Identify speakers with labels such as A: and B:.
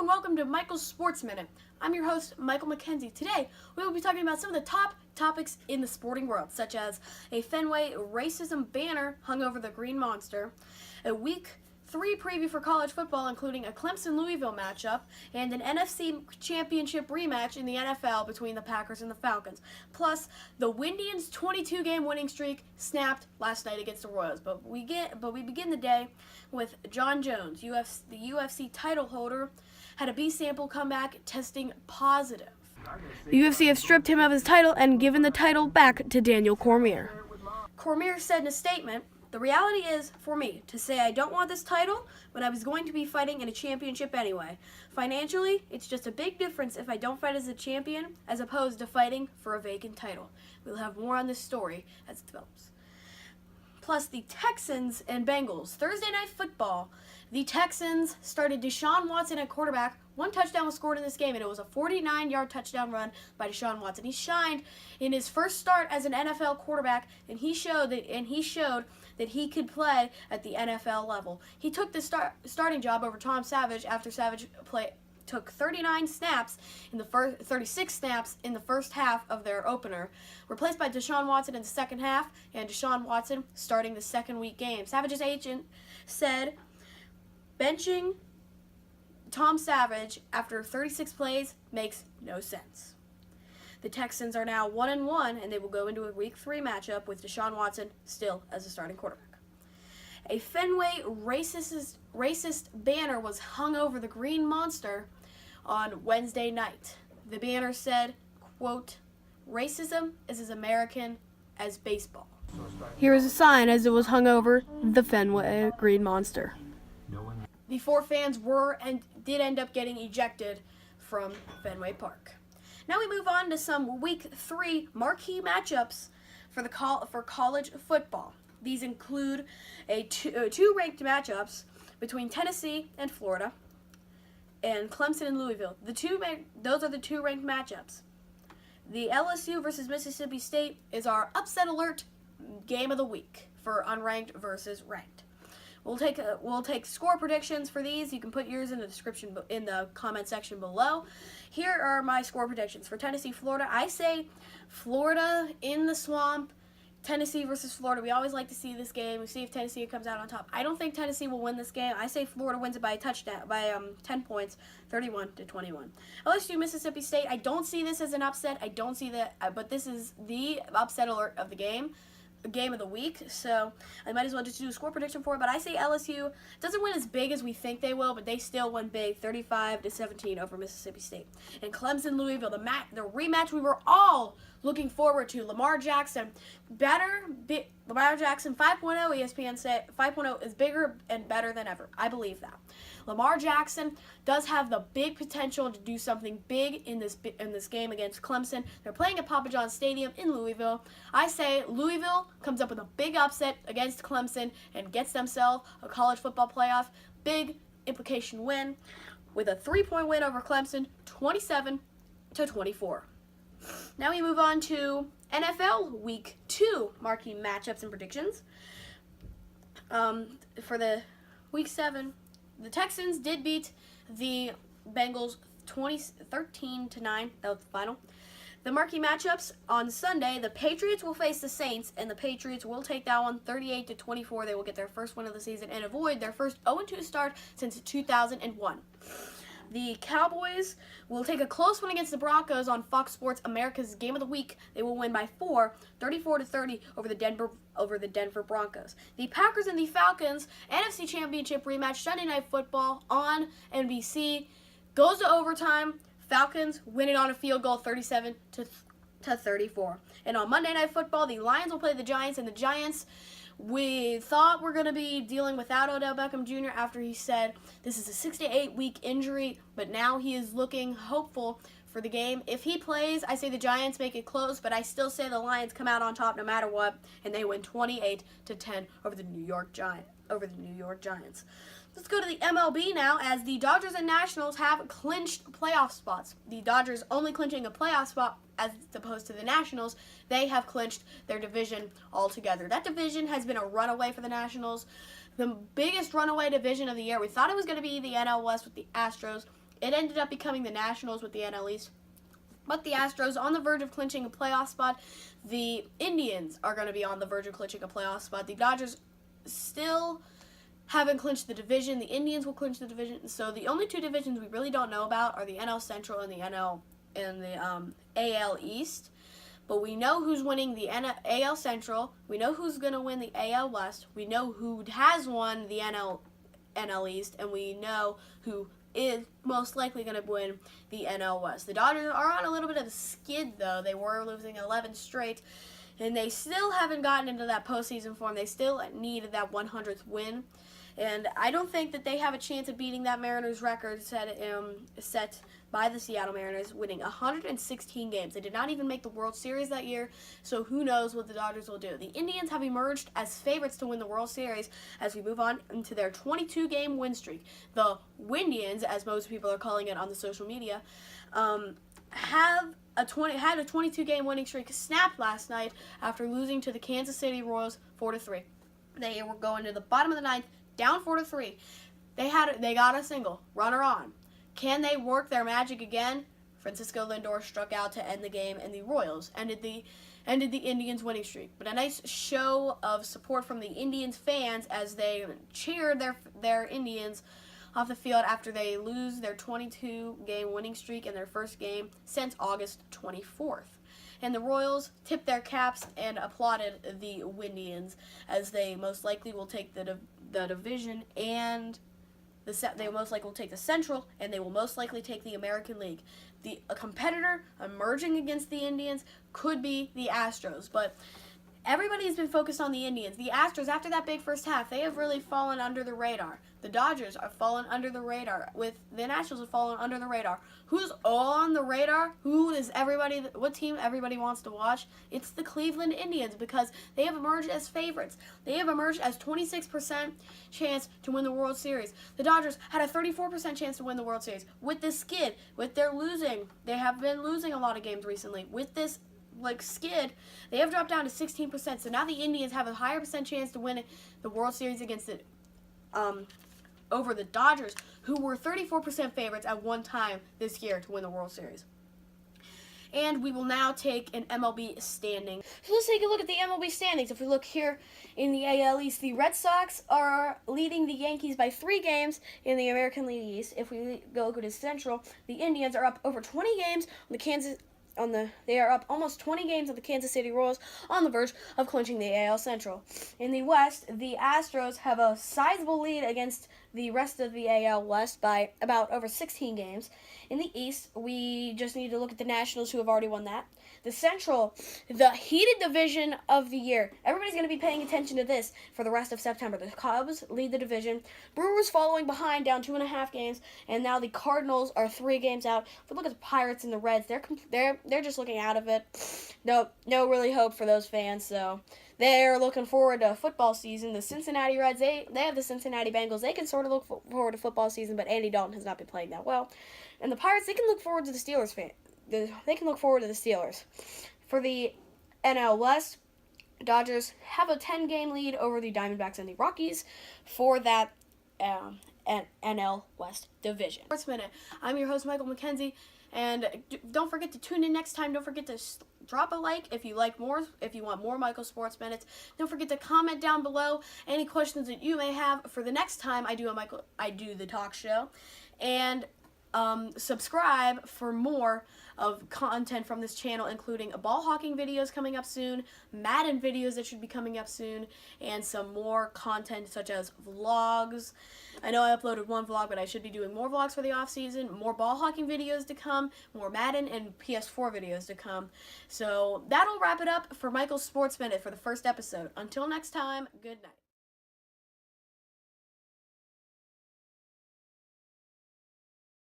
A: and welcome to Michael's Sports Minute. I'm your host, Michael McKenzie. Today, we will be talking about some of the top topics in the sporting world, such as a Fenway racism banner hung over the Green Monster, a Week 3 preview for college football, including a Clemson-Louisville matchup, and an NFC Championship rematch in the NFL between the Packers and the Falcons. Plus, the Windians' 22-game winning streak snapped last night against the Royals. But we begin the day with Jon Jones, the UFC title holder, had a B sample come back testing positive. The UFC have stripped him of his title and given the title back to Daniel Cormier. Cormier said in a statement, "The reality is, for me, to say I don't want this title when I was going to be fighting in a championship anyway. Financially, it's just a big difference if I don't fight as a champion as opposed to fighting for a vacant title." We'll have more on this story as it develops. Plus, the Texans and Bengals. Thursday Night Football. The Texans started Deshaun Watson at quarterback. One touchdown was scored in this game, and it was a 49-yard touchdown run by Deshaun Watson. He shined in his first start as an NFL quarterback, and he showed that he could play at the NFL level. He took the starting job over Tom Savage after Savage took 36 snaps in the first half of their opener, replaced by Deshaun Watson in the second half, and Deshaun Watson starting the second week game. Savage's agent said benching Tom Savage after 36 plays makes no sense. The Texans are now 1-1, and they will go into a Week 3 matchup with Deshaun Watson still as a starting quarterback. A Fenway racist banner was hung over the Green Monster on Wednesday night. The banner said, quote, "Racism is as American as baseball." Here is a sign as it was hung over the Fenway Green Monster. The 4 fans were and did end up getting ejected from Fenway Park. Now we move on to some Week 3 marquee matchups for college football. These include two ranked matchups between Tennessee and Florida, and Clemson and Louisville. Those are the 2 ranked matchups. The LSU versus Mississippi State is our upset alert game of the week for unranked versus ranked. We'll take score predictions for these. You can put yours in the description in the comment section below. Here are my score predictions for Tennessee, Florida. I say Florida in the swamp. Tennessee versus Florida. We always like to see this game. We see if Tennessee comes out on top. I don't think Tennessee will win this game. I say Florida wins it by a touchdown, by 10 points, 31-21. LSU, Mississippi State. I don't see this as an upset. I don't see that, but this is the upset alert of the game of the week, so I might as well just do a score prediction for it. But I say LSU doesn't win as big as we think they will, but they still win big, 35-17 over Mississippi State. And Clemson, Louisville, the rematch we were all looking forward to. Lamar Jackson, Lamar Jackson 5.0. ESPN said 5.0 is bigger and better than ever. I believe that. Lamar Jackson does have the big potential to do something big in this game against Clemson. They're playing at Papa John's Stadium in Louisville. I say Louisville comes up with a big upset against Clemson and gets themselves a college football playoff big implication win with a 3-point win over Clemson, 27-24. Now we move on to NFL Week 2 marquee matchups and predictions. For the Week 7, the Texans did beat the Bengals 13-9. That was the final. The marquee matchups on Sunday, the Patriots will face the Saints, and the Patriots will take that one 38-24. They will get their first win of the season and avoid their first 0-2 start since 2001. The Cowboys will take a close one against the Broncos on Fox Sports America's Game of the Week. They will win by 4, 34-30 over the Denver Broncos. The Packers and the Falcons NFC Championship rematch Sunday Night Football on NBC goes to overtime. Falcons win it on a field goal, 37-34. And on Monday Night Football, the Lions will play the Giants, and the Giants, we thought we're going to be dealing without Odell Beckham Jr. after he said this is a 6 to 8 week injury, but now he is looking hopeful for the game. If he plays, I say the Giants make it close, but I still say the Lions come out on top no matter what, and they win 28-10 over the New York Giants. Let's go to the MLB now, as the Dodgers and Nationals have clinched playoff spots. The Dodgers only clinching a playoff spot as opposed to the Nationals. They have clinched their division altogether. That division has been a runaway for the Nationals. The biggest runaway division of the year. We thought it was going to be the NL West with the Astros It ended up becoming the Nationals with the NL East. But the Astros on the verge of clinching a playoff spot. The Indians are going to be on the verge of clinching a playoff spot. The Dodgers still haven't clinched the division. The Indians will clinch the division. So the only two divisions we really don't know about are the NL Central and the AL East. But we know who's winning the AL Central. We know who's going to win the AL West. We know who has won the NL East, and we know who is most likely going to win the NL West. The Dodgers are on a little bit of a skid, though. They were losing 11 straight, and they still haven't gotten into that postseason form. They still needed that 100th win, and I don't think that they have a chance of beating that Mariners record set by the Seattle Mariners, winning 116 games. They did not even make the World Series that year, so who knows what the Dodgers will do. The Indians have emerged as favorites to win the World Series as we move on into their 22-game win streak. The Windians, as most people are calling it on the social media, had a 22-game winning streak snapped last night after losing to the Kansas City Royals 4-3. They were going to the bottom of the ninth, down 4-3. They got a single, runner on. Can they work their magic again? Francisco Lindor struck out to end the game, and the Royals ended the Indians' winning streak. But a nice show of support from the Indians fans as they cheered their Indians off the field after they lose their 22-game winning streak in their first game since August 24th. And the Royals tipped their caps and applauded the Windians as they most likely will take the division and they most likely will take the Central, and they will most likely take the American League. A competitor emerging against the Indians could be the Astros, but everybody's been focused on the Indians. The Astros, after that big first half, they have really fallen under the radar. The Dodgers are fallen under the radar. The Nationals have fallen under the radar. Who's on the radar? What team everybody wants to watch? It's the Cleveland Indians, because they have emerged as favorites. They have emerged as 26% chance to win the World Series. The Dodgers had a 34% chance to win the World Series. With this skid, with their losing, they have been losing a lot of games recently. With this skid, they have dropped down to 16%. So now the Indians have a higher percent chance to win the World Series against over the Dodgers, who were 34% favorites at one time this year to win the World Series. And we will now take an MLB standing. So let's take a look at the MLB standings. If we look here in the AL East, the Red Sox are leading the Yankees by 3 games in the American League East. If we go to Central, the Indians are up over 20 games on they are up almost 20 games of the Kansas City Royals, on the verge of clinching the AL Central. In the West, the Astros have a sizable lead against the rest of the AL West by about over 16 games. In the East, we just need to look at the Nationals, who have already won that. The Central, the heated division of the year. Everybody's going to be paying attention to this for the rest of September. The Cubs lead the division. Brewers following behind, down 2.5 games, and now the Cardinals are 3 games out. If we look at the Pirates and the Reds, they're just looking out of it. No really hope for those fans. So they're looking forward to football season. The Cincinnati Reds, they have the Cincinnati Bengals. They can sort of look forward to football season, but Andy Dalton has not been playing that well. And the Pirates, they can look forward to the Steelers they can look forward to the Steelers. For the NL West, Dodgers have a 10-game lead over the Diamondbacks and the Rockies for that NL West division. First minute. I'm your host, Michael McKenzie, and don't forget to tune in next time. Don't forget to drop a like if you want more Michael Sports Minutes. Don't forget to comment down below any questions that you may have for the next time I do the talk show, and subscribe for more of content from this channel, including ball hawking videos coming up soon, Madden videos that should be coming up soon, and some more content such as vlogs. I know I uploaded 1 vlog, but I should be doing more vlogs for the off season, more ball hawking videos to come, more Madden and PS4 videos to come. So that'll wrap it up for Michael's Sports Minute for the first episode. Until next time, good night.